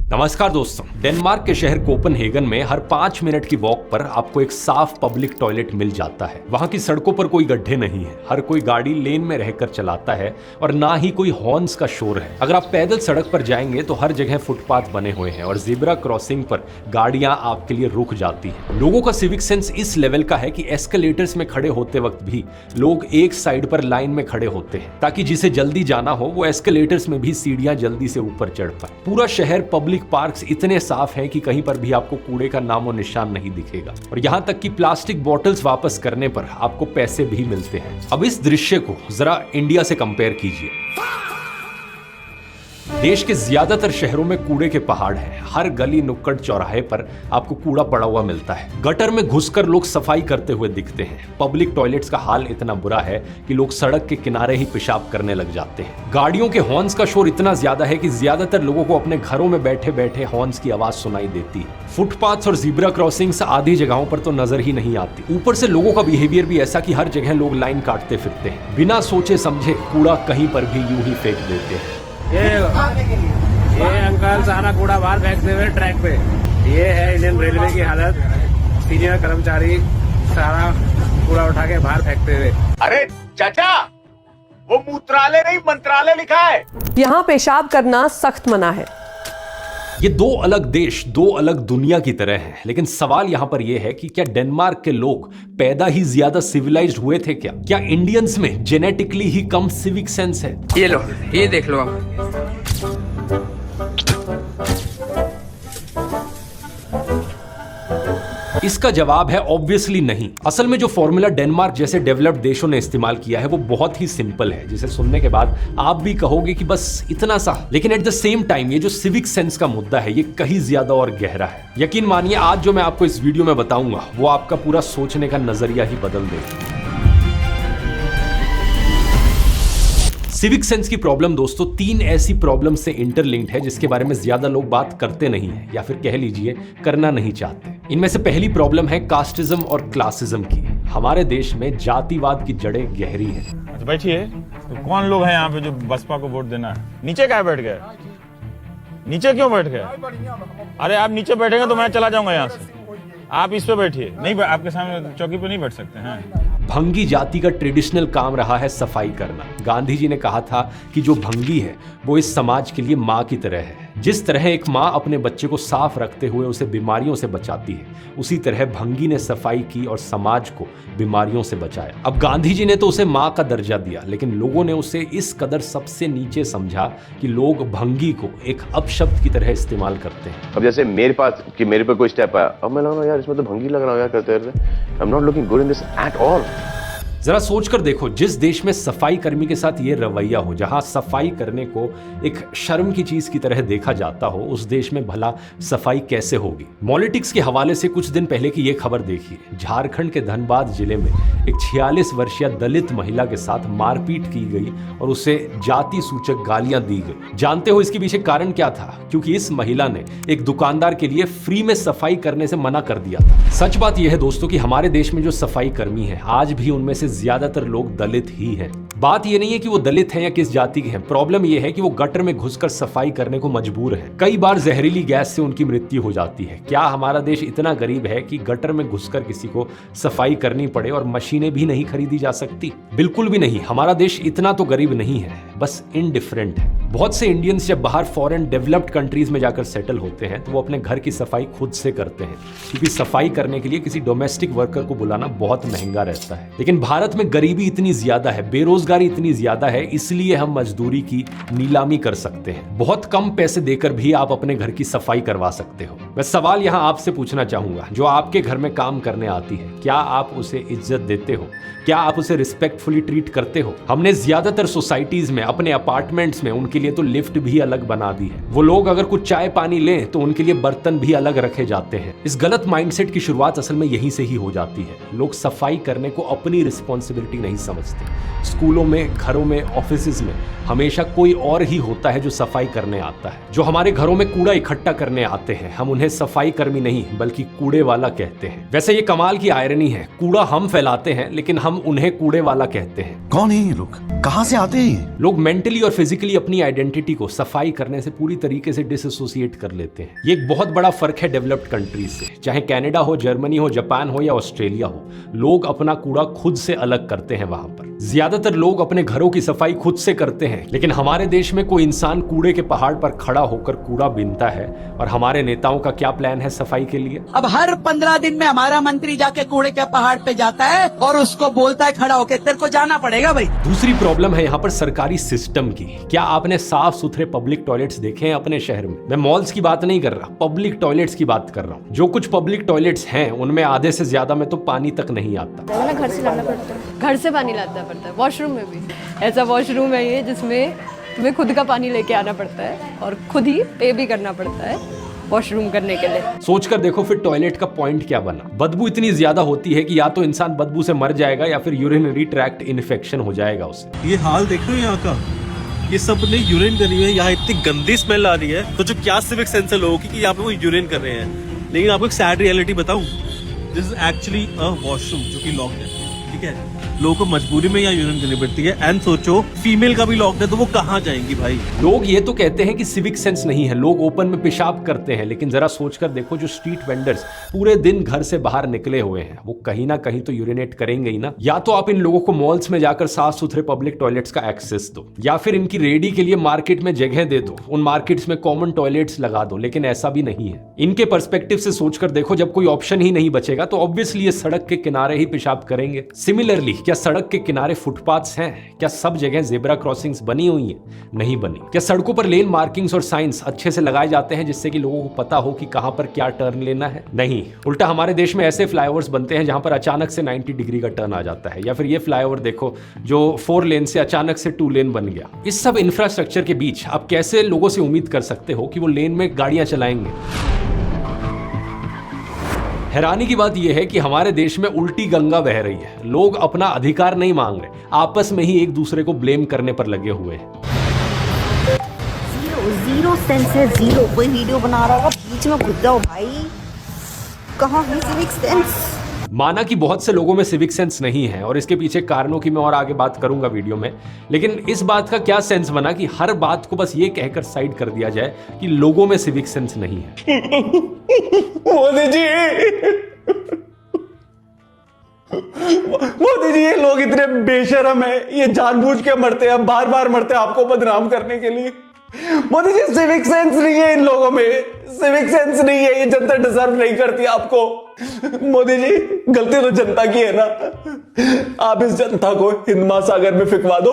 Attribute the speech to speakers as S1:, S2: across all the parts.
S1: नमस्कार दोस्तों, डेनमार्क के शहर कोपनहेगन में हर 5 मिनट की वॉक पर आपको एक साफ पब्लिक टॉयलेट मिल जाता है। वहां की सड़कों पर कोई गड्ढे नहीं है, हर कोई गाड़ी लेन में रहकर चलाता है और ना ही कोई हॉर्न्स का शोर है। अगर आप पैदल सड़क पर जाएंगे तो हर जगह फुटपाथ बने हुए हैं और ज़ेब्रा क्रॉसिंग पर गाड़ियां आपके लिए रुक जाती हैं। लोगों का सिविक सेंस इस लेवल का है कि एस्केलेटर्स में खड़े होते वक्त भी लोग एक साइड पर लाइन में खड़े होते हैं ताकि जिसे जल्दी जाना हो वो एस्केलेटर्स में भी सीढ़ियां जल्दी से ऊपर चढ़ पाए। पूरा शहर पब्लिक पार्क्स इतने साफ हैं कि कहीं पर भी आपको कूड़े का नामो निशान नहीं दिखेगा और यहां तक कि प्लास्टिक बॉटल्स वापस करने पर आपको पैसे भी मिलते हैं। अब इस दृश्य को जरा इंडिया से कंपेयर कीजिए। देश के ज्यादातर शहरों में कूड़े के पहाड़ हैं। हर गली नुक्कड़ चौराहे पर आपको कूड़ा पड़ा हुआ मिलता है। गटर में घुसकर लोग सफाई करते हुए दिखते हैं। पब्लिक टॉयलेट्स का हाल इतना बुरा है कि लोग सड़क के किनारे ही पेशाब करने लग जाते हैं। गाड़ियों के हॉर्न्स का शोर इतना ज्यादा है कि ज्यादातर लोगों को अपने घरों में बैठे बैठे हॉर्न्स की आवाज सुनाई देती है। फुटपाथ्स और ज़ेब्रा क्रॉसिंग्स आधी जगहों पर तो नजर ही नहीं आती। ऊपर से लोगों का बिहेवियर भी ऐसा कि हर जगह लोग लाइन काटते फिरते हैं, बिना सोचे समझे कूड़ा कहीं पर भी यूं ही फेंक देते हैं।
S2: ये अंकल सारा कूड़ा बाहर फेंकते हुए ट्रैक पे। ये है इंडियन रेलवे की हालत। सीनियर कर्मचारी सारा कूड़ा उठा के बाहर फेंकते हुए।
S3: अरे चाचा, वो मूत्रालय नहीं मंत्रालय लिखा है।
S4: यहाँ पेशाब करना सख्त मना है।
S1: ये दो अलग देश, दो अलग दुनिया की तरह हैं। लेकिन सवाल यहां पर यह है कि क्या डेनमार्क के लोग पैदा ही ज्यादा सिविलाइज्ड हुए थे क्या इंडियंस में जेनेटिकली ही कम सिविक सेंस है?
S5: ये लो, ये देख लो आप।
S1: इसका जवाब है ऑब्वियसली नहीं। असल में जो फॉर्मूला डेनमार्क जैसे डेवलप्ड देशों ने इस्तेमाल किया है वो बहुत ही सिंपल है, जिसे सुनने के बाद आप भी कहोगे कि बस इतना सा। लेकिन एट द सेम टाइम ये जो सिविक सेंस का मुद्दा है ये कहीं ज्यादा और गहरा है। यकीन मानिए आज जो मैं आपको इस वीडियो में बताऊंगा वो आपका पूरा सोचने का नजरिया ही बदल देगा। सिविक सेंस की प्रॉब्लम दोस्तों 3 ऐसी प्रॉब्लम से इंटरलिंक्ड है जिसके बारे में ज्यादा लोग बात करते नहीं है या फिर कह लीजिए करना नहीं चाहते। इनमें से पहली प्रॉब्लम है कास्टिज्म और क्लासिज्म की। हमारे देश में जातिवाद की जड़ें गहरी हैं।
S6: अच्छा बैठिए, तो कौन लोग हैं यहाँ पे जो बसपा को वोट देना है? नीचे क्या बैठ गए? नीचे क्यों बैठ गए? अरे आप नीचे बैठेंगे तो मैं चला जाऊंगा यहाँ से। आप इस पे बैठिए। नहीं, आपके सामने चौकी पे नहीं बैठ सकते हैं।
S1: भंगी जाति का ट्रेडिशनल काम रहा है सफाई करना। गांधी जी ने कहा था कि जो भंगी है वो इस समाज के लिए माँ की तरह है। जिस तरह एक माँ अपने बच्चे को साफ रखते हुए उसे बीमारियों से बचाती है, उसी तरह भंगी ने सफाई की और समाज को बीमारियों से बचाया। अब गांधी जी ने तो उसे माँ का दर्जा दिया, लेकिन लोगों ने उसे इस कदर सबसे नीचे समझा कि लोग भंगी को एक अपशब्द की तरह इस्तेमाल करते हैं।
S7: अब जैसे मेरे पास कि मेरे पे कोई स्टेप आया, अब मैं लग रहा हूँ यार इसमें तो भंगी लग रहा हूँ यार करते करते। I am not looking good in this at all.
S1: जरा सोचकर देखो, जिस देश में सफाई कर्मी के साथ ये रवैया हो, जहां सफाई करने को एक शर्म की चीज की तरह देखा जाता हो, उस देश में भला सफाई कैसे होगी? पॉलिटिक्स के हवाले से कुछ दिन पहले की ये खबर देखिए। झारखंड के धनबाद जिले में एक 46 वर्षीय दलित महिला के साथ मारपीट की गई और उसे जाति सूचक गालियां दी गई। जानते हो इसके पीछे कारण क्या था? क्योंकि इस महिला ने एक दुकानदार के लिए फ्री में सफाई करने से मना कर दिया था। सच बात यह है दोस्तों कि हमारे देश में जो सफाई कर्मी है आज भी उनमें से ज्यादातर लोग दलित ही हैं। बात यह नहीं है कि वो दलित हैं या किस जाति के हैं, प्रॉब्लम यह है कि वो गटर में घुसकर सफाई करने को मजबूर हैं। कई बार जहरीली गैस से उनकी मृत्यु हो जाती है। क्या हमारा देश इतना गरीब है कि गटर में घुसकर किसी को सफाई करनी पड़े और मशीनें भी नहीं खरीदी जा सकती? बिल्कुल भी नहीं। हमारा देश इतना तो गरीब नहीं है, बस इनडिफरेंट है। बहुत से इंडियंस जब बाहर फॉरेन डेवलप्ड कंट्रीज में जाकर सेटल होते हैं तो वो अपने घर की सफाई खुद से करते हैं, क्योंकि सफाई करने के लिए किसी डोमेस्टिक वर्कर को बुलाना बहुत महंगा रहता है। लेकिन भारत में गरीबी इतनी ज्यादा है, बेरोजगारी इतनी ज्यादा है, इसलिए हम मजदूरी की नीलामी कर सकते हैं। बहुत कम पैसे देकर भी आप अपने घर की सफाई करवा सकते हो। मैं सवाल यहां आपसे पूछना चाहूंगा, जो आपके घर में काम करने आती है, क्या आप उसे इज्जत देते हो? क्या आप उसे रिस्पेक्टफुली ट्रीट करते हो? हमने ज्यादातर सोसाइटीज में, अपने अपार्टमेंट्स में उनके लिए तो लिफ्ट भी अलग बना दी है। वो लोग अगर कुछ चाय पानी लें तो उनके लिए बर्तन भी अलग रखे जाते हैं। इस गलत माइंडसेट की शुरुआत असल में यहीं से ही हो जाती है। लोग सफाई करने को अपनी रिस्पॉन्सिबिलिटी नहीं समझते। स्कूलों में, घरों में, ऑफिसेज में हमेशा कोई और ही होता है जो सफाई करने आता है। जो हमारे घरों में कूड़ा इकट्ठा करने आते हैं, हम उन्हें सफाई कर्मी नहीं बल्कि कूड़े वाला कहते हैं। वैसे ये कमाल की आयरनी है, कूड़ा हम फैलाते हैं लेकिन हम उन्हें कूड़े वाला कहते हैं।
S8: कौन है ये लोग, कहां से आते हैं?
S1: लोग मेंटली और फिजिकली अपनी आइडेंटिटी को सफाई करने से पूरी तरीके से डिसएसोसिएट कर लेते हैं। ये एक बहुत बड़ा फर्क है डेवलप्ड कंट्रीज से। चाहे कनाडा हो, जर्मनी हो, जापान हो या ऑस्ट्रेलिया हो, लोग अपना कूड़ा खुद से अलग करते हैं। वहां पर ज्यादातर लोग अपने घरों की सफाई खुद से करते हैं, लेकिन हमारे देश में कोई इंसान कूड़े के पहाड़ पर खड़ा होकर कूड़ा बीनता है। और हमारे नेताओं का क्या प्लान है सफाई के लिए?
S9: अब हर 15 दिन में हमारा मंत्री जाके कूड़े के पहाड़ पे जाता है और उसको बोलता है खड़ा होके तेरे को जाना पड़ेगा भाई।
S1: दूसरी प्रॉब्लम है यहाँ पर सरकारी सिस्टम की। क्या आपने साफ सुथरे पब्लिक टॉयलेट्स देखे हैं अपने शहर में? मैं मॉल्स की बात नहीं कर रहा, पब्लिक टॉयलेट्स की बात कर रहा हूँ। जो कुछ पब्लिक टॉयलेट्स हैं उनमें आधे से ज्यादा में तो पानी तक नहीं आता।
S10: घर से लाना पड़ता है, घर से पानी लाना पड़ता है। वॉशरूम में भी ऐसा वॉशरूम है ये जिसमें तुम्हें खुद का पानी लेके आना पड़ता है और खुद ही पे भी करना पड़ता है वॉशरूम करने के लिए।
S1: सोच कर देखो फिर टॉयलेट का पॉइंट क्या बना। बदबू इतनी ज्यादा होती है कि या तो इंसान बदबू से मर जाएगा या फिर यूरिनरी ट्रैक्ट इन्फेक्शन हो जाएगा उससे।
S11: ये हाल देखो यहाँ का, ये सब ने यूरिन करी हुई है, यहाँ इतनी गंदी स्मेल आ रही है। तो जो क्या सिविक सेंस है लोगों की कि यहाँ पे वो यूरिन कर रहे हैं। लेकिन आपको एक सैड रियलिटी बताऊं, this is actually a washroom जो कि लॉक्ड है। ठीक है, लोगों को मजबूरी में यहाँ यूरिन करनी पड़ती है। एंड सोचो फीमेल का भी लॉक्ड है तो वो कहाँ जाएंगी भाई।
S1: लोग ये तो कहते हैं कि सिविक सेंस नहीं है, लोग ओपन में पेशाब करते हैं, लेकिन जरा सोचकर देखो जो स्ट्रीट वेंडर्स पूरे दिन घर से बाहर निकले हुए हैं वो कहीं ना कहीं तो यूरिनेट करेंगे ही ना। या तो आप इन लोगों को मॉल्स में जाकर साफ सुथरे पब्लिक टॉयलेट्स का एक्सेस दो, या फिर इनकी रेडी के लिए मार्केट में जगह दे दो, उन मार्केट्स में कॉमन टॉयलेट्स लगा दो। लेकिन ऐसा भी नहीं है। इनके पर्सपेक्टिव से सोचकर देखो, जब कोई ऑप्शन ही नहीं बचेगा तो ऑब्वियसली ये सड़क के किनारे ही पेशाब करेंगे। सिमिलरली क्या सड़क के किनारे फुटपाथ्स हैं? क्या सब जगह जेब्रा क्रॉसिंग्स बनी हुई हैं? नहीं बनी। क्या सड़कों पर लेन मार्किंग्स और साइंस अच्छे से लगाए जाते हैं जिससे कि लोगों को पता हो कि कहां पर क्या टर्न लेना है? नहीं। उल्टा हमारे देश में ऐसे फ्लाईओवर्स बनते हैं जहां पर अचानक से 90 डिग्री का टर्न आ जाता है। या फिर ये फ्लाईओवर देखो जो 4 लेन से अचानक से 2 लेन बन गया। इस सब इंफ्रास्ट्रक्चर के बीच आप कैसे लोगों से उम्मीद कर सकते हो कि वो लेन में गाड़ियां चलाएंगे? हैरानी की बात यह है कि हमारे देश में उल्टी गंगा बह रही है। लोग अपना अधिकार नहीं मांग रहे, आपस में ही एक दूसरे को ब्लेम करने पर लगे हुए हैं।
S12: जीरो सेंस है, जीरो। कोई वीडियो बना रहा होगा बीच में घुस जाओ भाई, कहाँ है सिविक सेंस?
S1: माना कि बहुत से लोगों में सिविक सेंस नहीं है और इसके पीछे कारणों की मैं और आगे बात करूंगा वीडियो में, लेकिन इस बात का क्या सेंस बना कि हर बात को बस ये कहकर साइड कर दिया जाए कि लोगों में सिविक सेंस नहीं है।
S13: मोदी जी ये लोग इतने बेशरम है, ये जानबूझ के मरते हैं, बार बार मरते हैं आपको बदनाम करने के लिए। मोदी जी सिविक सेंस नहीं है इन लोगों में, सिविक सेंस नहीं है, ये जनता डिजर्व नहीं करती आपको। मोदी जी गलती तो जनता की है ना, आप इस जनता को हिंद महासागर में फिकवा दो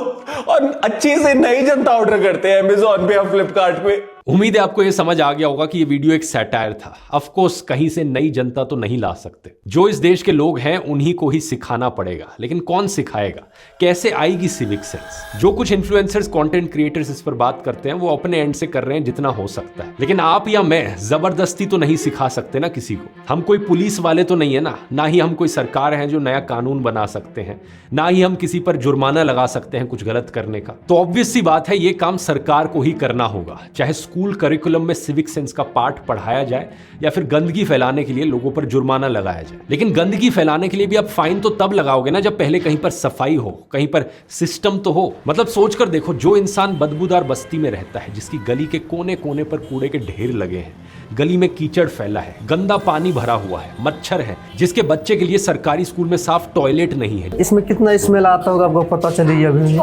S13: और अच्छी से नई जनता ऑर्डर करते हैं अमेजॉन पे या फ्लिपकार्ट पे।
S1: उम्मीद है आपको ये समझ आ गया होगा कि ये वीडियो एक सैटायर था। ऑफ कोर्स कहीं से नई जनता तो नहीं ला सकते, जो इस देश के लोग हैं उन्हीं को ही सिखाना पड़ेगा। लेकिन कौन सिखाएगा? कैसे आएगी सिविक सेंस? जो कुछ इन्फ्लुएंसर्स, कंटेंट क्रिएटर्स इस पर बात करते हैं वो अपने एंड से कर रहे हैं जितना हो सकता है, लेकिन आप या मैं जबरदस्ती तो नहीं सिखा सकते ना किसी को। हम कोई पुलिस वाले तो नहीं है ना ही हम कोई सरकार है जो नया कानून बना सकते हैं, ना ही हम किसी पर जुर्माना लगा सकते हैं कुछ गलत करने का। तो ऑब्वियस सी बात है ये काम सरकार को ही करना होगा। चाहे स्कूल करिकुलम में सिविक सेंस का पाठ पढ़ाया जाए या फिर गंदगी फैलाने के लिए लोगों पर जुर्माना लगाया जाए। लेकिन गंदगी फैलाने के लिए भी आप फाइन तो तब लगाओगे ना जब पहले कहीं पर सफाई हो, कहीं पर सिस्टम तो हो। मतलब सोचकर देखो, जो इंसान बदबूदार बस्ती में रहता है, जिसकी गली के कोने कोने पर कूड़े के ढेर लगे हैं, गली में कीचड़ फैला है, गंदा पानी भरा हुआ है, मच्छर है, जिसके बच्चे के लिए सरकारी स्कूल में साफ टॉयलेट नहीं है,
S14: इसमें कितना स्मेल आता होगा आपको पता चली अभी,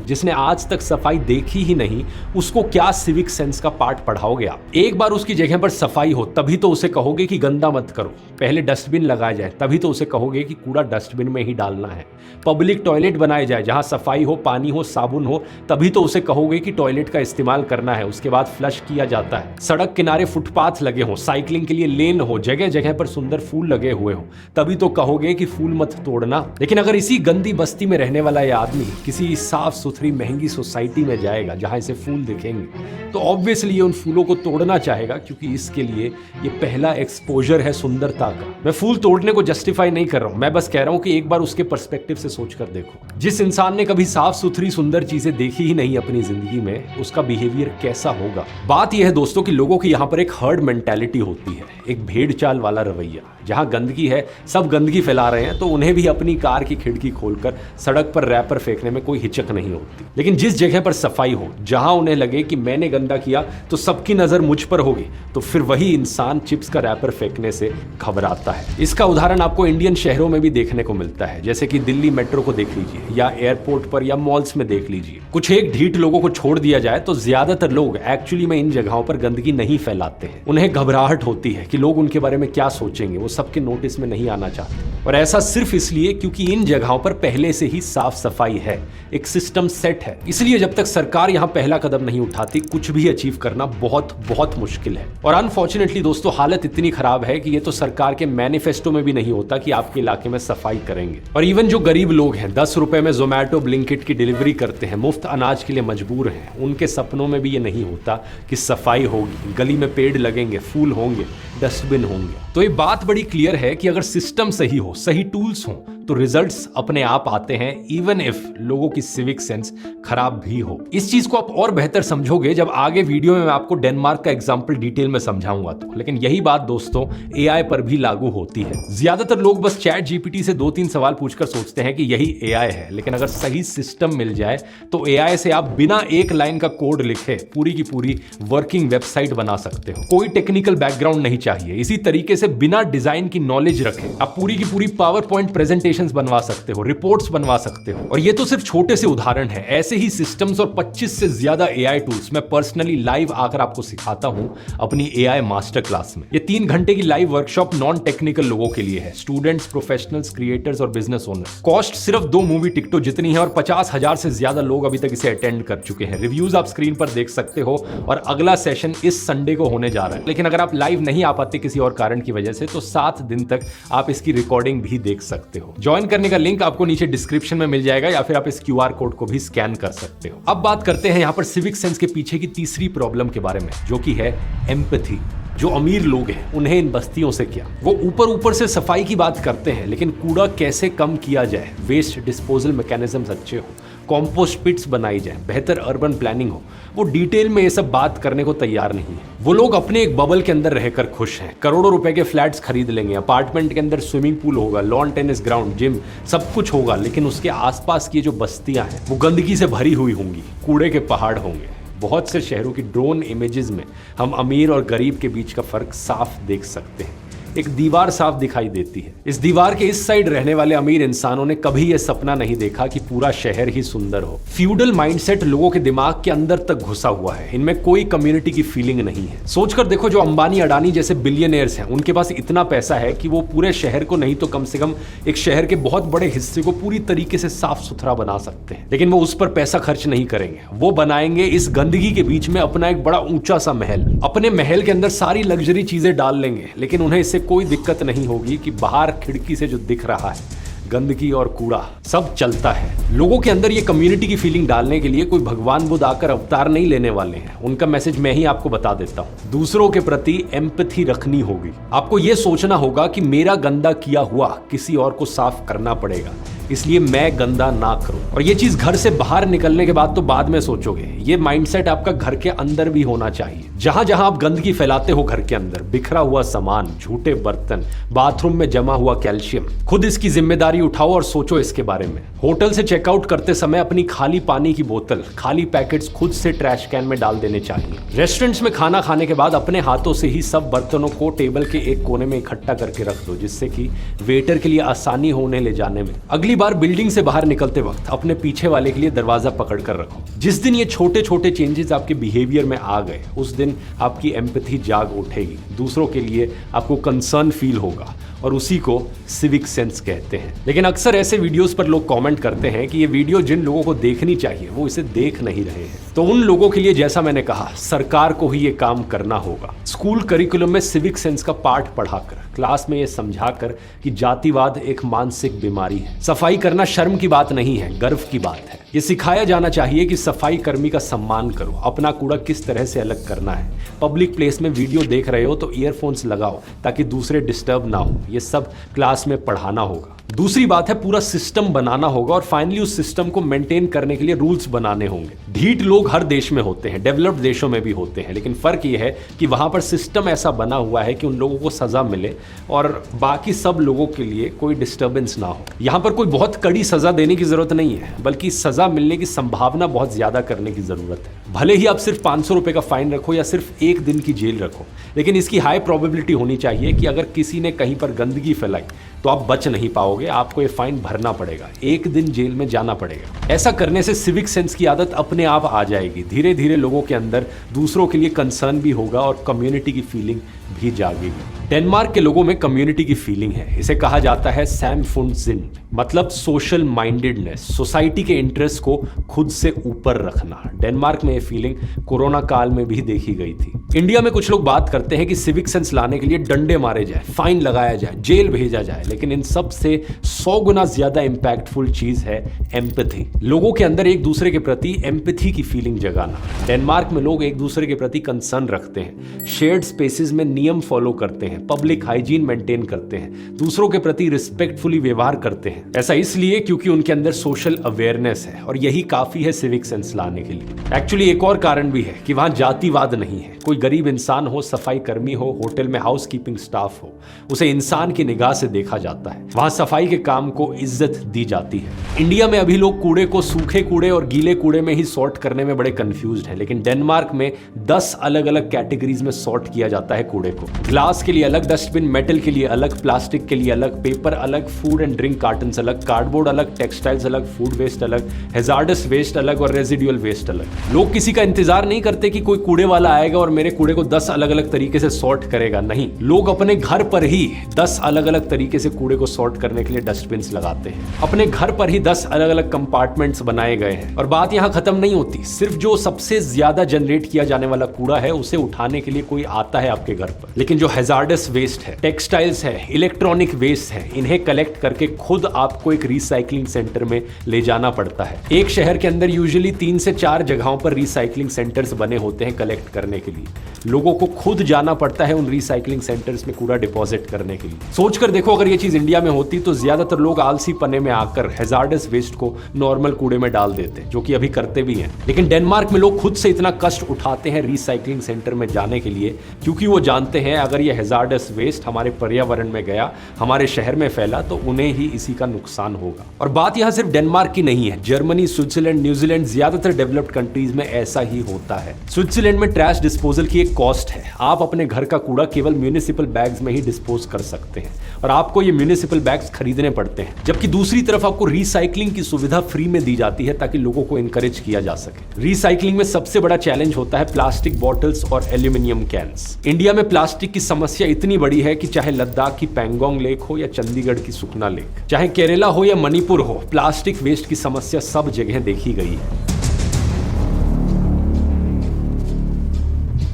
S1: जिसने आज तक सफाई देखी ही नहीं, उसको क्या सिविक सेंस का पाठ पढ़ाओगे आप? एक बार उसकी जगह पर सफाई हो तभी तो उसे कहोगे कि गंदा मत करो। पहले डस्टबिन लगाया जाए तभी तो उसे कहोगे कि कूड़ा डस्टबिन में ही डालना है। पब्लिक टॉयलेट बनाए जाए जहां सफाई हो, पानी हो, साबुन हो, तभी तो उसे कहोगे कि टॉयलेट का इस्तेमाल करना है। उसके बाद फ्लश किया जाता है। सड़क किनारे फुटपाथ लगे हो, साइकिलिंग के लिए लेन हो, जगह जगह पर सुंदर फूल लगे हुए हो, तभी तो कहोगे कि फूल मत तोड़ना। लेकिन अगर इसी गंदी बस्ती में रहने वाला ये आदमी किसी साफ सुथरी महंगी सोसाइटी में जाएगा जहां इसे फूल दिखेंगे, तो ऑब्वियसली ये उन फूलों को तोड़ना चाहेगा, क्योंकि इसके लिए ये पहला एक्सपोजर है सुंदरता का। मैं फूल तोड़ने को जस्टिफाई नहीं कर रहा हूं, मैं बस कह रहा हूं कि एक बार उसके पर्सपेक्टिव से सोचकर देखो। जिस इंसान ने कभी साफ सुथरी सुंदर चीजें देखी ही नहीं अपनी जिंदगी में, उसका बिहेवियर कैसा होगा? बात यह है हैं दोस्तों कि लोगों की यहाँ पर एक हर्ड मेंटालिटी होती है, एक भेड़ चाल वाला रवैया। जहाँ गंदगी है, सब गंदगी फैला रहे हैं, तो उन्हें भी अपनी कार की खिड़की खोलकर सड़क पर रैपर फेंकने में कोई हिचक नहीं होती। लेकिन जिस जगह पर सफाई हो, जहां उन्हें लगे कि मैंने गंदा किया तो सबकी नजर मुझ पर होगी, तो फिर वही इंसान चिप्स का रैपर फेंकने से घबराता है। इसका उदाहरण आपको इंडियन शहरों में भी देखने को मिलता है, जैसे कि दिल्ली मेट्रो को देख लीजिए, या एयरपोर्ट पर या मॉल्स में देख लीजिए। कुछ एक ढीठ लोगों को छोड़ दिया जाए तो ज्यादातर लोग एक्चुअली में इन जगहों पर गंदगी नहीं फैलाते हैं। उन्हें घबराहट होती है कि लोग उनके बारे में क्या सोचेंगे, वो सबके नोटिस में नहीं आना चाहते। और ऐसा सिर्फ इसलिए क्योंकि इन जगहों पर पहले से ही साफ सफाई है, एक सिस्टम सेट है। इसलिए जब तक सरकार यहां पहला कदम नहीं उठाती, कुछ भी अचीव करना बहुत बहुत मुश्किल है। और अनफॉर्चुनेटली दोस्तों, हालत इतनी खराब है कि ये तो सरकार के मैनिफेस्टो में भी नहीं होता कि आपके इलाके में सफाई करेंगे। और इवन जो गरीब लोग हैं, 10 रुपए में जोमैटो ब्लिंकिट की डिलीवरी करते हैं, मुफ्त अनाज के लिए मजबूर हैं, उनके सपनों में भी ये नहीं होता कि सफाई होगी, गली में पेड़ लगेंगे, फूल होंगे, डस्टबिन होंगे। तो ये बात बड़ी क्लियर है कि अगर सिस्टम सही हो, सही टूल्स हो, तो रिजल्ट्स अपने आप आते हैं, इवन इफ लोगों की सिविक सेंस खराब भी हो। इस चीज को आप और बेहतर समझोगे जब आगे वीडियो में मैं आपको डेनमार्क का एग्जांपल डिटेल में समझाऊंगा तो। लेकिन यही बात दोस्तों एआई पर भी लागू होती है। ज्यादातर लोग बस चैट जीपीटी से 2-3 सवाल पूछकर सोचते हैं कि यही एआई है, लेकिन अगर सही सिस्टम मिल जाए तो एआई से आप बिना एक लाइन का कोड लिखे पूरी की पूरी वर्किंग वेबसाइट बना सकते हो। कोई टेक्निकल बैकग्राउंड नहीं चाहिए। इसी तरीके से बिना डिजाइन की नॉलेज रखे आप पूरी की पूरी पावर पॉइंट प्रेजेंटेशन बनवा सकते हो, रिपोर्ट्स बनवा सकते हो। और ये तो सिर्फ छोटे से उदाहरण है। ऐसे ही सिस्टम्स और 25 से ज्यादा एआई टूल्स मैं पर्सनली लाइव आकर आपको सिखाता हूं अपनी एआई मास्टर क्लास में। ये 3 घंटे की लाइव वर्कशॉप नॉन टेक्निकल लोगों के लिए है, स्टूडेंट्स, प्रोफेशनल्स, क्रिएटर्स और बिजनेस ओनर्स। कॉस्ट सिर्फ 2 मूवी टिकटों जितनी है और 50,000 से ज्यादा लोग अभी तक इसे अटेंड कर चुके हैं। रिव्यूज आप स्क्रीन पर देख सकते हो और अगला सेशन इस संडे को होने जा रहा है। लेकिन अगर आप लाइव नहीं आ पाते किसी और कारण की वजह से, तो 7 दिन तक आप इसकी रिकॉर्डिंग भी देख सकते हो। ज्वाइन करने का लिंक आपको नीचे डिस्क्रिप्शन में मिल जाएगा, या फिर आप इस क्यूआर कोड को भी स्कैन कर सकते हो। अब बात करते हैं यहां पर सिविक सेंस के पीछे की तीसरी प्रॉब्लम के बारे में, जो कि है एम्पैथी। जो अमीर लोग हैं उन्हें इन बस्तियों से क्या, वो ऊपर से सफाई की बात करते हैं, लेकिन कूड़ा कैसे कम किया जाए, वेस्ट डिस्पोजल मैकेनिज्म्स अच्छे हो, कॉम्पोस्ट पिट्स बनाई जाए, बेहतर अर्बन प्लानिंग हो, वो डिटेल में ये सब बात करने को तैयार नहीं है। वो लोग अपने एक बबल के अंदर रहकर खुश हैं, करोड़ों रुपए के फ्लैट्स खरीद लेंगे, अपार्टमेंट के अंदर स्विमिंग पूल होगा, लॉन टेनिस ग्राउंड, जिम, सब कुछ होगा, लेकिन उसके आसपास की जो बस्तियां हैं वो गंदगी से भरी हुई होंगी, कूड़े के पहाड़ होंगे। बहुत से शहरों की ड्रोन इमेजेस में हम अमीर और गरीब के बीच का फर्क साफ देख सकते हैं। एक दीवार साफ दिखाई देती है। इस दीवार के इस साइड रहने वाले अमीर इंसानों ने कभी यह सपना नहीं देखा कि पूरा शहर ही सुंदर हो। फ्यूडल माइंडसेट लोगों के दिमाग के अंदर तक घुसा हुआ है। इनमें कोई कम्युनिटी की फीलिंग नहीं है। सोचकर देखो, जो अंबानी अडानी जैसे बिलियनियर्स हैं, उनके पास इतना पैसा है कि वो पूरे शहर को नहीं तो कम से कम एक शहर के बहुत बड़े हिस्से को पूरी तरीके से साफ सुथरा बना सकते हैं। लेकिन वो उस पर पैसा खर्च नहीं करेंगे। वो बनाएंगे इस गंदगी के बीच में अपना एक बड़ा ऊंचा सा महल। अपने महल के अंदर सारी लग्जरी चीजें डाल लेंगे, लेकिन उन्हें इससे कोई दिक्कत नहीं होगी कि बाहर खिड़की से जो दिख रहा है गंदगी और कूड़ा सब चलता है। लोगों के अंदर ये कम्युनिटी की फीलिंग डालने के लिए कोई भगवान बुद्ध आकर अवतार नहीं लेने वाले हैं। उनका मैसेज मैं ही आपको बता देता हूं। दूसरों के प्रति एम्पैथी रखनी होगी। आपको ये सोचना होगा कि मेरा गंदा किया हुआ किसी और को साफ करना पड़ेगा, इसलिए मैं गंदा ना करूं। और ये चीज घर से बाहर निकलने के बाद तो बाद में सोचोगे। ये माइंडसेट आपका घर के अंदर भी होना चाहिए। जहां जहां आप गंदगी फैलाते हो घर के अंदर, बिखरा हुआ सामान, झूठे बर्तन, बाथरूम में जमा हुआ कैल्शियम, खुद इसकी जिम्मेदारी उठाओ और सोचो इसके बारे में। होटल से चेकआउट करते समय अपनी खाली पानी की बोतल, खाली पैकेट्स खुद से ट्रैश कैन में डाल देने चाहिए। रेस्टोरेंट्स में खाना खाने के बाद अपने हाथों से ही सब बर्तनों को टेबल के एक कोने में इकट्ठा करके रख दो, जिससे कि वेटर के लिए आसानी होने ले जाने में। अगली बार बिल्डिंग से बाहर निकलते वक्त अपने पीछे वाले के लिए दरवाजा पकड़ कर रखो। जिस दिन ये छोटे छोटे चेंजेस आपके बिहेवियर में आ गए, उस दिन आपकी एम्पैथी जाग उठेगी। दूसरों के लिए आपको कंसर्न फील होगा, और उसी को सिविक सेंस कहते हैं। लेकिन अक्सर ऐसे वीडियोस पर लोग कमेंट करते हैं कि ये वीडियो जिन लोगों को देखनी चाहिए वो इसे देख नहीं रहे हैं। तो उन लोगों के लिए, जैसा मैंने कहा, सरकार को ही ये काम करना होगा। स्कूल करिकुलम में सिविक सेंस का पाठ पढ़ाकर, क्लास में ये समझाकर कि जातिवाद एक मानसिक बीमारी है। सफाई करना शर्म की बात नहीं है, गर्व की बात है। ये सिखाया जाना चाहिए कि सफाई कर्मी का सम्मान करो, अपना कूड़ा किस तरह से अलग करना है। पब्लिक प्लेस में वीडियो देख रहे हो तो ईयरफोन्स लगाओ ताकि दूसरे डिस्टर्ब ना हो। ये सब क्लास में पढ़ाना होगा। दूसरी बात है पूरा सिस्टम बनाना होगा और फाइनली उस सिस्टम को मेंटेन करने के लिए रूल्स बनाने होंगे। ढीठ लोग हर देश में होते हैं, डेवलप्ड देशों में भी होते हैं, लेकिन फर्क यह है कि वहां पर सिस्टम ऐसा बना हुआ है कि उन लोगों को सजा मिले और बाकी सब लोगों के लिए कोई डिस्टर्बेंस ना हो। यहां पर कोई बहुत कड़ी सजा देने की जरूरत नहीं है, बल्कि सजा मिलने की संभावना बहुत ज्यादा करने की जरूरत है। भले ही आप सिर्फ 500 रुपए का फाइन रखो या सिर्फ 1 दिन की जेल रखो, लेकिन इसकी हाई प्रोबेबिलिटी होनी चाहिए कि अगर किसी ने कहीं पर गंदगी फैलाई तो आप बच नहीं पाओगे, आपको ये फाइन भरना पड़ेगा, 1 दिन जेल में जाना पड़ेगा। ऐसा करने से सिविक सेंस की आदत अपने आप आ जाएगी। धीरे धीरे लोगों के अंदर दूसरों के लिए कंसर्न भी होगा और कम्युनिटी की फीलिंग भी जागेगी। डेनमार्क के लोगों में कम्युनिटी की फीलिंग है, इसे कहा जाता है सैमफुंडसिन, मतलब सोशल माइंडेडनेस, सोसाइटी के इंटरेस्ट को खुद से ऊपर रखना। डेनमार्क में ये फीलिंग कोरोना काल में भी देखी गई थी। इंडिया में कुछ लोग बात करते हैं कि सिविक सेंस लाने के लिए डंडे मारे जाए, फाइन लगाया जाए, जेल भेजा जाए, लेकिन इन सब से 100 गुना ज्यादा इंपैक्टफुल चीज है एम्पैथी। लोगों के अंदर एक दूसरे के प्रति एम्पैथी की फीलिंग जगाना। डेनमार्क में लोग एक दूसरे के प्रति कंसर्न रखते हैं, शेयर्ड स्पेसेस में नियम फॉलो करते हैं, पब्लिक हाइजीन मेंटेन करते हैं, दूसरों के प्रति रिस्पेक्टफुली व्यवहार करते हैं। ऐसा इसलिए क्योंकि उनके अंदर सोशल अवेयरनेस है और यही काफी है सिविक सेंस लाने के लिए। एक्चुअली एक और कारण भी है कि वहां जातिवाद नहीं है। कोई गरीब इंसान हो, सफाई कर्मी हो, होटल में हाउसकीपिंग स्टाफ हो, उसे इंसान की निगाह से देखा जाता है। वहां सफाई के काम को इज्जत दी जाती है। इंडिया में अभी लोग कूड़े को सूखे कूड़े और गीले कूड़े में ही सॉर्ट करने में बड़े कंफ्यूज्ड हैं, लेकिन डेनमार्क में 10 अलग अलग कैटेगरीज में सॉर्ट किया जाता है कूड़े को। ग्लास के लिए अलग डस्टबिन, मेटल के लिए अलग, प्लास्टिक के लिए अलग, पेपर अलग, फूड एंड ड्रिंक कार्टन्स अलग, कार्डबोर्ड अलग, टेक्सटाइल्स अलग, फूड वेस्ट अलग, हैजार्डस वेस्ट अलग और रेजिडुअल वेस्ट अलग। लोग किसी का इंतजार नहीं करते कि कोई कूड़े वाला आएगा और मेरे कूड़े को 10 अलग अलग तरीके से सॉर्ट करेगा। नहीं, लोग अपने घर पर ही 10 अलग अलग तरीके से कूड़े को सॉर्ट करने के लिए डस्टबिन लगाते हैं। अपने घर पर ही 10 अलग अलग कंपार्टमेंट्स बनाए गए हैं। और बात यहां खत्म नहीं होती, सिर्फ जो सबसे ज्यादा जनरेट किया जाने वाला कूड़ा है उसे उठाने के लिए कोई आता है आपके घर पर, लेकिन जो हैजार्डस वेस्ट है, टेक्सटाइल्स है, इलेक्ट्रॉनिक वेस्ट है, इन्हें कलेक्ट करके खुद आपको एक रिसाइकलिंग सेंटर में ले जाना पड़ता है। एक शहर के अंदर यूजुअली 3 से 4 जगहों पर रिसाइकलिंग सेंटर्स बने होते हैं कलेक्ट करने के लिए। लोगों को खुद जाना पड़ता है उन रिसाइकलिंग सेंटर्स में कूड़ा डिपॉजिट करने के लिए। सोचकर देखो, अगर ये चीज इंडिया में होती तो ज्यादातर लोग आलसी पने में आकर हैजार्डस वेस्ट को नॉर्मल कूड़े में डाल देते, जो कि अभी करते भी हैं। लेकिन डेनमार्क में लोग खुद से इतना कष्ट उठाते हैं रिसाइकलिंग सेंटर में जाने के लिए, क्योंकि वो जानते हैं अगर ये हैजार्डस वेस्ट हमारे पर्यावरण में गया, हमारे शहर में फैला, तो उन्हें ही इसी का नुकसान होगा। और बात यहां सिर्फ डेनमार्क की नहीं है, जर्मनी, स्विट्जरलैंड, न्यूजीलैंड, ज्यादातर डेवलप्ड कंट्रीज में ऐसा ही होता है। स्विट्जरलैंड में ट्रैश डिस्पोजल की एक कॉस्ट है। आप अपने घर का कूड़ा केवल म्यूनिसिपल बैग्स में ही डिस्पोज कर सकते हैं और आपको ये म्यूनिसिपल बैग्स खरीदने पड़ते हैं, जबकि दूसरी तरफ आपको रिसाइकलिंग की सुविधा फ्री में दी जाती है ताकि लोगों को इनकरेज किया जा सके। रिसाइकलिंग में सबसे बड़ा चैलेंज होता है प्लास्टिक बॉटल्स और एल्यूमिनियम कैंस। इंडिया में प्लास्टिक की समस्या इतनी बड़ी है कि चाहे लद्दाख की पैंगोंग लेक हो या चंडीगढ़ की सुखना लेक, चाहे केरला हो या मणिपुर हो, प्लास्टिक वेस्ट की समस्या सब जगह देखी गई है।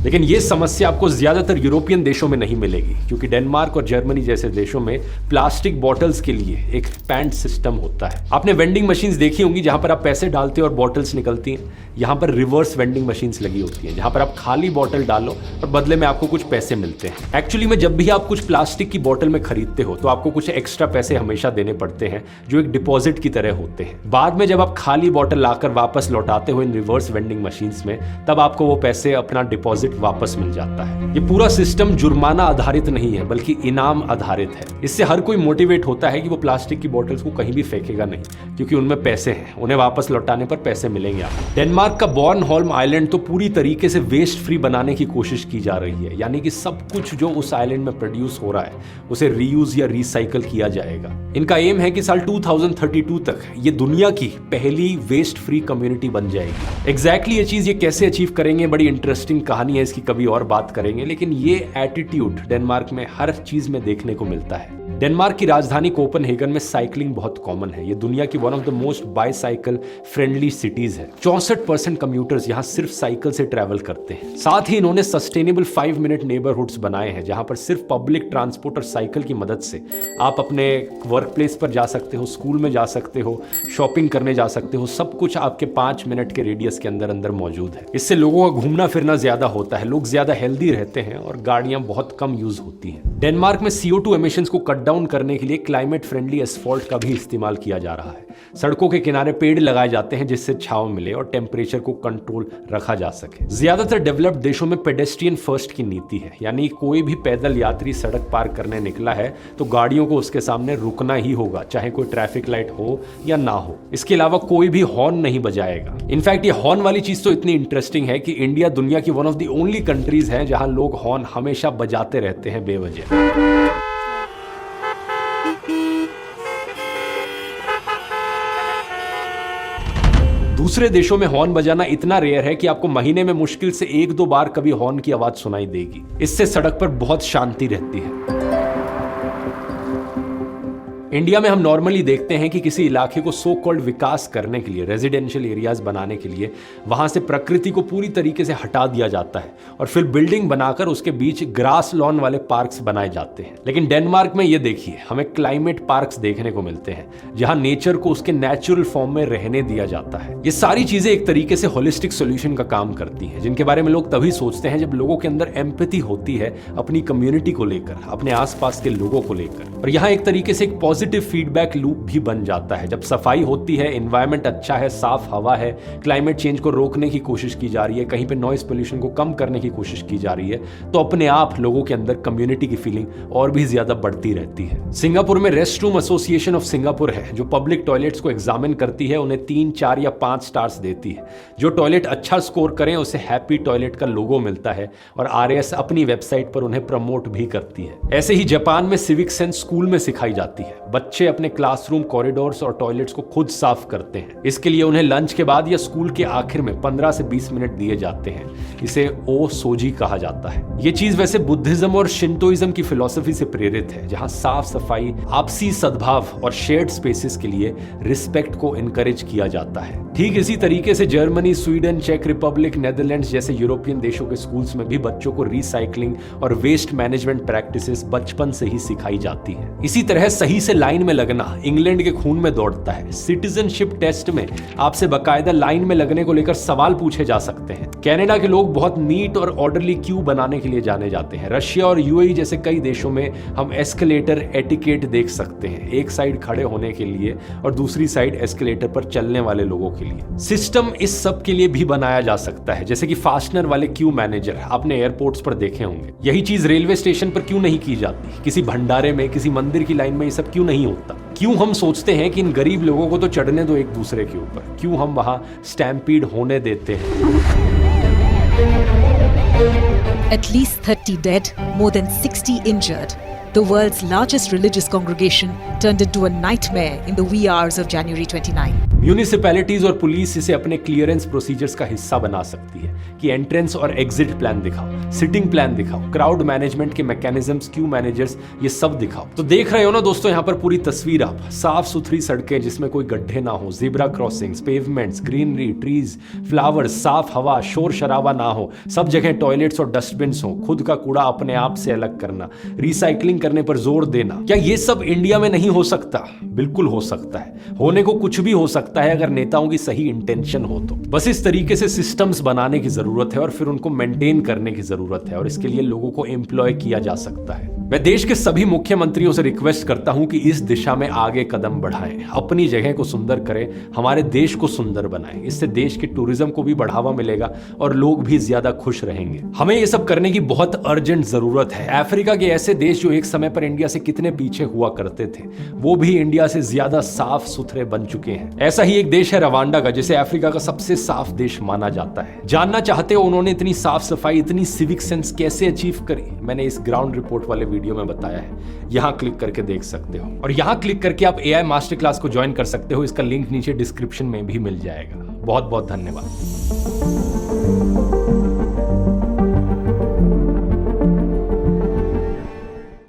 S1: लेकिन यह समस्या आपको ज्यादातर यूरोपियन देशों में नहीं मिलेगी, क्योंकि डेनमार्क और जर्मनी जैसे देशों में प्लास्टिक बॉटल्स के लिए एक पैंट सिस्टम होता है। आपने वेंडिंग मशीन्स देखी होंगी जहां पर आप पैसे डालते हो और बॉटल्स निकलती हैं। यहां पर रिवर्स वेंडिंग मशीन्स लगी होती हैं, जहां पर आप खाली बॉटल डालो और बदले में आपको कुछ पैसे मिलते हैं। एक्चुअली में जब भी आप कुछ प्लास्टिक की बॉटल में खरीदते हो तो आपको कुछ एक्स्ट्रा पैसे हमेशा देने पड़ते हैं, जो एक डिपॉजिट की तरह होते हैं। बाद में जब आप खाली बॉटल लाकर वापस लौटाते हो इन रिवर्स वेंडिंग मशीन्स में, तब आपको वो पैसे, अपना डिपॉजिट वापस मिल जाता है। ये पूरा सिस्टम जुर्माना आधारित नहीं है, बल्कि इनाम आधारित है। इससे हर कोई मोटिवेट होता है कि वो प्लास्टिक की बॉटल्स को कहीं भी फेंकेगा नहीं, क्योंकि उनमें पैसे हैं, उन्हें वापस लौटाने पर पैसे मिलेंगे आपको। डेनमार्क का बॉर्नहोल्म आइलैंड तो पूरी तरीके से वेस्ट फ्री बनाने की कोशिश की जा रही है, यानी कि सब कुछ जो उस आइलैंड में प्रोड्यूस हो रहा है उसे रीयूज या रिसाइकल किया जाएगा। इनका एम है कि साल 2032 तक ये दुनिया की पहली वेस्ट फ्री कम्युनिटी बन जाएगी। एग्जैक्टली ये चीज ये कैसे अचीव करेंगे, बड़ी इंटरेस्टिंग कहानी है, इसकी कभी और बात करेंगे। लेकिन ये एटीट्यूड डेनमार्क में हर चीज में देखने को मिलता है। डेनमार्क की राजधानी कोपेनहेगन में साइकिलिंग बहुत कॉमन है। ये दुनिया की one of the most bicycle friendly cities है। 64% 90% कम्यूटर्स यहाँ सिर्फ साइकिल से ट्रैवल करते हैं। साथ ही इन्होंने सस्टेनेबल 5 मिनट नेबरहुड्स बनाए हैं जहाँ पर सिर्फ पब्लिक ट्रांसपोर्ट और साइकिल की मदद से आप अपने वर्क प्लेस पर जा सकते हो, स्कूल में जा सकते हो, शॉपिंग करने जा सकते हो। सब कुछ आपके 5 मिनट के रेडियस के अंदर अंदर मौजूद है। इससे लोगों का घूमना फिरना ज्यादा होता है, लोग ज्यादा हेल्दी रहते हैं और गाड़ियां बहुत कम यूज होती हैं। डेनमार्क में CO2 एमिशंस को कट डाउन करने के लिए क्लाइमेट फ्रेंडली एस्फॉल्ट का भी इस्तेमाल किया जा रहा है। सड़कों के किनारे पेड़ लगाए जाते हैं जिससे छांव मिले और टेम्परेचर को कंट्रोल रखा जा सके। ज्यादातर डेवलप्ड देशों में पेडेस्ट्रियन फर्स्ट की नीति है, यानी कोई भी पैदल यात्री सड़क पार करने निकला है तो गाड़ियों को उसके सामने रुकना ही होगा, चाहे कोई ट्रैफिक लाइट हो या ना हो। इसके अलावा कोई भी हॉर्न नहीं बजाएगा। इनफैक्ट ये हॉर्न वाली चीज तो इतनी इंटरेस्टिंग है कि इंडिया दुनिया की one of the only countries है जहां लोग हॉर्न हमेशा बजाते रहते हैं बेवजह। दूसरे देशों में हॉर्न बजाना इतना रेयर है कि आपको महीने में मुश्किल से 1-2 बार कभी हॉर्न की आवाज सुनाई देगी। इससे सड़क पर बहुत शांति रहती है। इंडिया में हम नॉर्मली देखते हैं कि किसी इलाके को सो कॉल्ड विकास करने के लिए, रेजिडेंशियल एरियाज बनाने के लिए वहां से प्रकृति को पूरी तरीके से हटा दिया जाता है और फिर बिल्डिंग बनाकर उसके बीच ग्रास लॉन वाले पार्क्स बनाए जाते हैं। लेकिन डेनमार्क में ये देखिए, हमें क्लाइमेट पार्क्स देखने को मिलते हैं जहां नेचर को उसके नेचुरल फॉर्म में रहने दिया जाता है। ये सारी चीजें एक तरीके से होलिस्टिक सोल्यूशन का काम करती हैं, जिनके बारे में लोग तभी सोचते हैं जब लोगों के अंदर एम्पैथी होती है अपनी कम्युनिटी को लेकर, अपने आसपास के लोगों को लेकर। और यहाँ एक तरीके से एक पॉजिटिव फीडबैक लूप भी बन जाता है। जब सफाई होती है, एनवायरनमेंट अच्छा है, साफ हवा है, क्लाइमेट चेंज को रोकने की कोशिश की जा रही है, कहीं पे नॉइस पोल्यूशन को कम करने की कोशिश की जा रही है, तो अपने आप लोगों के अंदर कम्युनिटी की फीलिंग और भी ज्यादा बढ़ती रहती है। सिंगापुर में rest room association of Singapore है जो पब्लिक टॉयलेट्स को एग्जामिन करती है, उन्हें 3, 4 या 5 स्टार्स देती है। जो टॉयलेट अच्छा स्कोर करें उसे हैप्पी टॉयलेट का लोगो मिलता है और RAS अपनी वेबसाइट पर उन्हें प्रमोट भी करती है। ऐसे ही जापान में सिविक सेंस स्कूल में सिखाई जाती है। बच्चे अपने क्लासरूम, कॉरिडोर्स और टॉयलेट्स को खुद साफ करते हैं। इसके लिए उन्हें लंच के बाद या स्कूल के आखिर में 15 से 20 मिनट दिए जाते हैं। इसे ओ सोजी कहा जाता है। ये चीज वैसे बुद्धिज्म और शिंतोइज्म की फिलॉसफी से प्रेरित है, जहां साफ सफाई, आपसी सद्भाव और शेयर्ड स्पेसेस के लिए रिस्पेक्ट को इनकरेज किया जाता है। ठीक इसी तरीके से जर्मनी, स्वीडन, चेक रिपब्लिक, नेदरलैंड्स जैसे यूरोपियन देशों के स्कूल्स में भी बच्चों को रिसाइकलिंग और वेस्ट मैनेजमेंट प्रैक्टिसेस बचपन से ही सिखाई जाती है। इसी तरह सही से लाइन में लगना इंग्लैंड के खून में दौड़ता है। सिटीजनशिप टेस्ट में आपसे बकायदा लाइन में लगने को लेकर सवाल पूछे जा सकते हैं। कनाडा के लोग बहुत नीट और ऑर्डरली क्यू बनाने के लिए जाने जाते हैं। रशिया और UAE जैसे कई देशों में हम एस्केलेटर एटिकेट देख सकते हैं, एक साइड खड़े होने के लिए और दूसरी साइड एस्केलेटर पर चलने वाले लोगों के लिए। सिस्टम इस सब के लिए भी बनाया जा सकता है, जैसे कि फास्टनर वाले क्यू मैनेजर आपने एयरपोर्ट्स पर देखे होंगे। यही चीज रेलवे स्टेशन पर क्यों नहीं की जाती? किसी भंडारे में, किसी मंदिर की लाइन में ये सब क्यों नहीं होता? क्यों हम सोचते हैं कि इन गरीब लोगों को तो चढ़ने दो एक दूसरे के ऊपर? क्यों हम वहां स्टैम्पीड होने देते हैं?
S15: At least 30 dead, more than 60 injured. The world's largest religious congregation turned into a nightmare in the wee hours of January 29.
S1: Municipalities और पुलिस इसे अपने क्लियरेंस प्रोसीजर्स का हिस्सा बना सकती है कि एंट्रेंस और एग्जिट प्लान दिखाओ, सिटिंग प्लान दिखाओ, क्राउड मैनेजमेंट के मैकेनिज्म्स, क्यू मैनेजर्स, ये सब दिखाओ। तो देख रहे हो ना दोस्तों यहाँ पर पूरी तस्वीर आप। साफ सुथरी सड़कें जिसमें कोई गड्ढे ना हो, zebra crossings, pavements, greenery, trees, flowers, साफ हवा, शोर शराबा ना हो, सब जगह टॉयलेट्स और डस्टबिन्स हो, खुद का कूड़ा अपने आप से अलग करना, रिसाइकलिंग करने पर जोर देना। क्या ये सब इंडिया में नहीं हो सकता? बिल्कुल हो सकता है। होने को कुछ भी हो सकता है अगर नेताओं की सही इंटेंशन हो तो। बस इस तरीके से सिस्टम्स बनाने की जरूरत है और फिर उनको मेंटेन करने की जरूरत है और इसके लिए लोगों को एम्प्लॉय किया जा सकता है। मैं देश के सभी मुख्यमंत्रियों से रिक्वेस्ट करता हूं कि इस दिशा में आगे कदम बढ़ाएं, अपनी जगह को सुंदर करें, हमारे देश को सुंदर बनाएं। इससे देश के टूरिज्म को भी बढ़ावा मिलेगा और लोग भी ज्यादा खुश रहेंगे। हमें ये सब करने की बहुत अर्जेंट जरूरत है। अफ्रीका के ऐसे देश जो एक समय पर इंडिया से कितने पीछे हुआ करते थे, वो भी इंडिया से ज्यादा साफ सुथरे बन चुके हैं। ऐसा ही एक देश है रवांडा का, जिसे अफ्रीका का सबसे साफ देश माना जाता है। जानना चाहते हो उन्होंने इतनी साफ सफाई, इतनी सिविक सेंस कैसे अचीव करी? मैंने इस ग्राउंड रिपोर्ट वाले वीडियो में बताया है, यहां क्लिक करके देख सकते हो। और यहां क्लिक करके आप AI मास्टर क्लास को ज्वाइन कर सकते हो। इसका लिंक नीचे डिस्क्रिप्शन में भी मिल जाएगा। बहुत बहुत धन्यवाद।